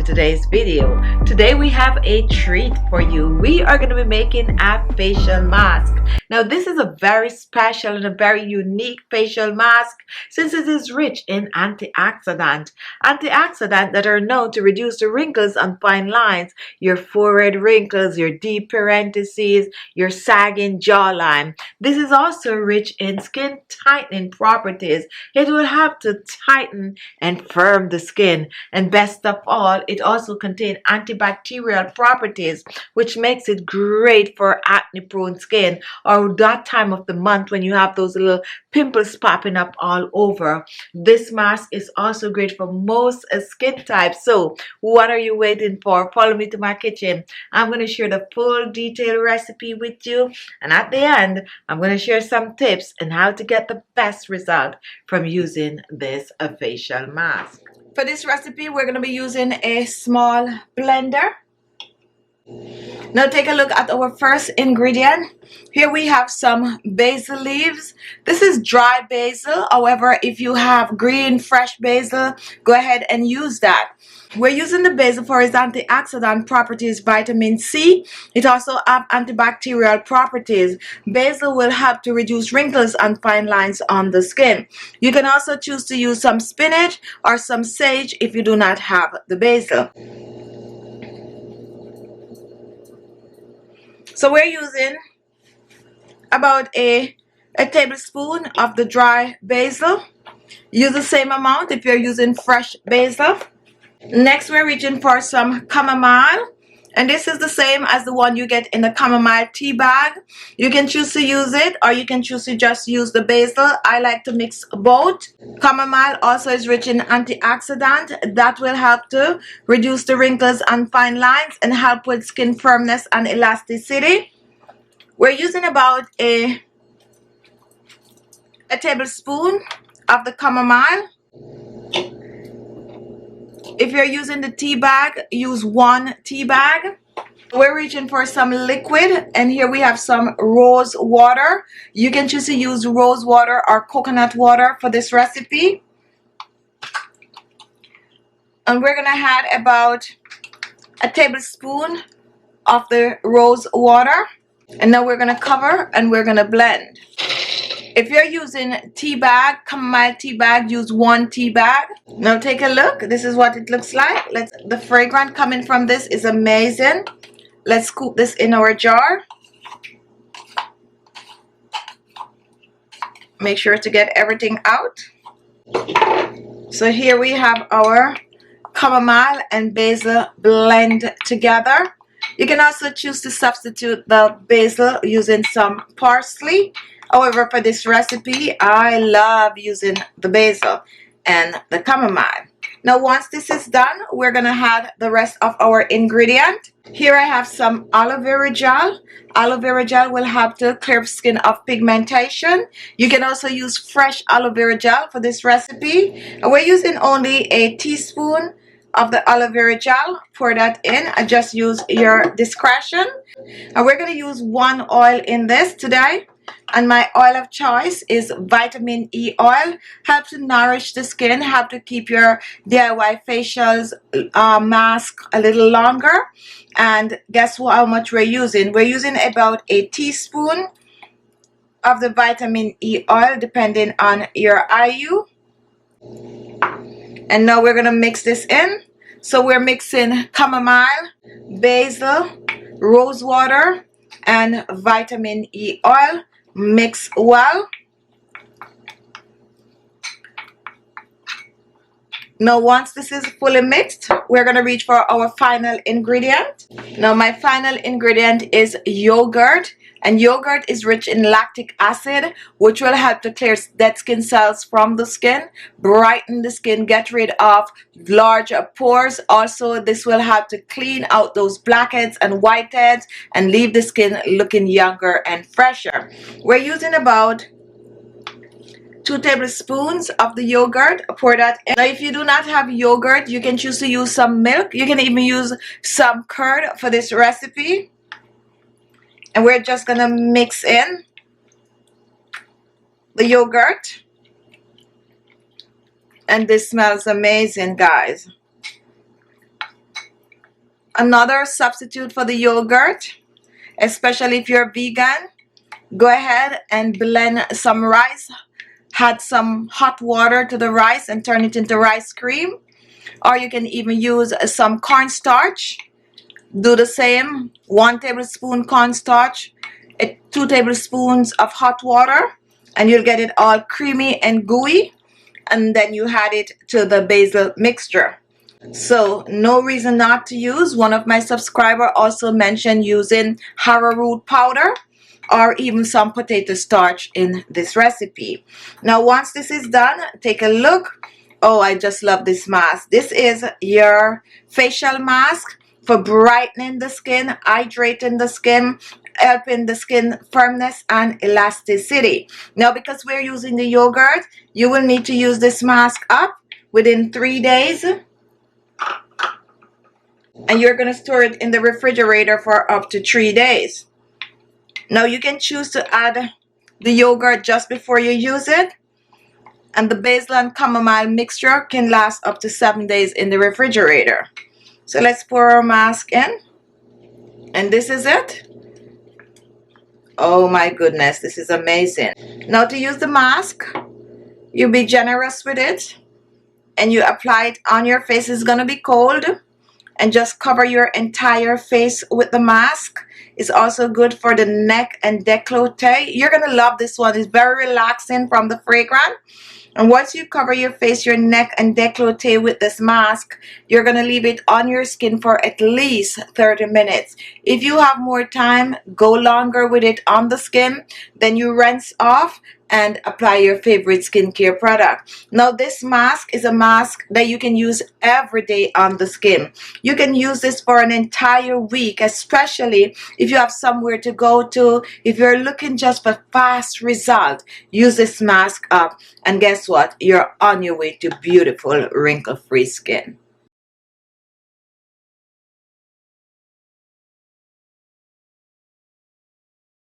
to today's video. Today we have a treat for you. We are going to be making a facial mask. Now this is a very special and a very unique facial mask since it is rich in antioxidants that are known to reduce the wrinkles and fine lines, your forehead wrinkles, your deep parentheses, your sagging jawline. This is also rich in skin tightening properties. It will help to tighten and firm the skin, and best of all, it also contains antibacterial properties, which makes it great for acne prone skin or that time of the month when you have those little pimples popping up all over. This mask is also great for most skin types. So what are you waiting for? Follow me to my kitchen. I'm going to share the full detailed recipe with you, and at the end I'm going to share some tips on how to get the best result from using this facial mask. For this recipe, we're going to be using a small blender. Now take a look at our first ingredient. Here we have some basil leaves. This is dry basil. However, if you have green fresh basil, go ahead and use that. We're using the basil for its antioxidant properties, vitamin C. It also has antibacterial properties. Basil will help to reduce wrinkles and fine lines on the skin. You can also choose to use some spinach or some sage if you do not have the basil. So we're using about a tablespoon of the dry basil. Use the same amount if you're using fresh basil. Next, we're reaching for some chamomile, and this is the same as the one you get in the chamomile tea bag. You can choose to use it, or you can choose to just use the basil. I like to mix both. Chamomile also is rich in antioxidant that will help to reduce the wrinkles and fine lines and help with skin firmness and elasticity. We're using about a tablespoon of the chamomile. If you're using the tea bag, use 1 tea bag. We're reaching for some liquid, and here we have some rose water. You can choose to use rose water or coconut water for this recipe. And we're gonna add about a tablespoon of the rose water. And now we're gonna cover and we're gonna blend. If you're using tea bag, chamomile tea bag, use 1 tea bag. Now take a look. This is what it looks like. The fragrance coming from this is amazing. Let's scoop this in our jar. Make sure to get everything out. So here we have our chamomile and basil blend together. You can also choose to substitute the basil using some parsley. However, for this recipe, I love using the basil and the chamomile. Now, once this is done, we're going to add the rest of our ingredient. Here I have some aloe vera gel. Aloe vera gel will help to clear skin of pigmentation. You can also use fresh aloe vera gel for this recipe. And we're using only a teaspoon of the aloe vera gel. Pour that in and just use your discretion. And we're going to use 1 oil in this today. And my oil of choice is vitamin E oil. Helps to nourish the skin, help to keep your DIY facials mask a little longer. And guess how much we're using? We're using about a teaspoon of the vitamin E oil, depending on your IU. And now we're going to mix this in. So we're mixing chamomile, basil, rose water, and vitamin E oil. Mix well. Now once this is fully mixed, we're going to reach for our final ingredient. Now my final ingredient is yogurt. And yogurt is rich in lactic acid, which will help to clear dead skin cells from the skin, brighten the skin, get rid of large pores. Also, this will help to clean out those blackheads and whiteheads and leave the skin looking younger and fresher. We're using about 2 tablespoons of the yogurt. Pour that in. Now, if you do not have yogurt, you can choose to use some milk. You can even use some curd for this recipe. And we're just gonna mix in the yogurt. And this smells amazing, guys. another substitute for the yogurt, especially if you're vegan. Go ahead and blend some rice, add some hot water to the rice and turn it into rice cream. Or you can even use some cornstarch. Do the same, 1 tablespoon cornstarch, 2 tablespoons of hot water, and you'll get it all creamy and gooey. And then you add it to the basil mixture. So no reason not to use. One of my subscribers also mentioned using arrowroot powder or even some potato starch in this recipe. Now once this is done, take a look. Oh, I just love this mask. This is your facial mask for brightening the skin, hydrating the skin, helping the skin firmness and elasticity. Now because we're using the yogurt, you will need to use this mask up within 3 days. And you're going to store it in the refrigerator for up to 3 days. Now you can choose to add the yogurt just before you use it. And the basil and chamomile mixture can last up to 7 days in the refrigerator. So let's pour our mask in. And this is it. Oh my goodness, this is amazing. Now to use the mask, you be generous with it. And you apply it on your face. It's going to be cold. And just cover your entire face with the mask. It's also good for the neck and décolleté. You're going to love this one. It's very relaxing from the fragrance. And once you cover your face, your neck and décolleté with this mask, you're going to leave it on your skin for at least 30 minutes. If you have more time, go longer with it on the skin. Then you rinse off and apply your favorite skincare product. Now this mask is a mask that you can use every day on the skin. You can use this for an entire week, especially if you have somewhere to go to. If you're looking just for fast result, use this mask up and guess what? You're on your way to beautiful wrinkle-free skin.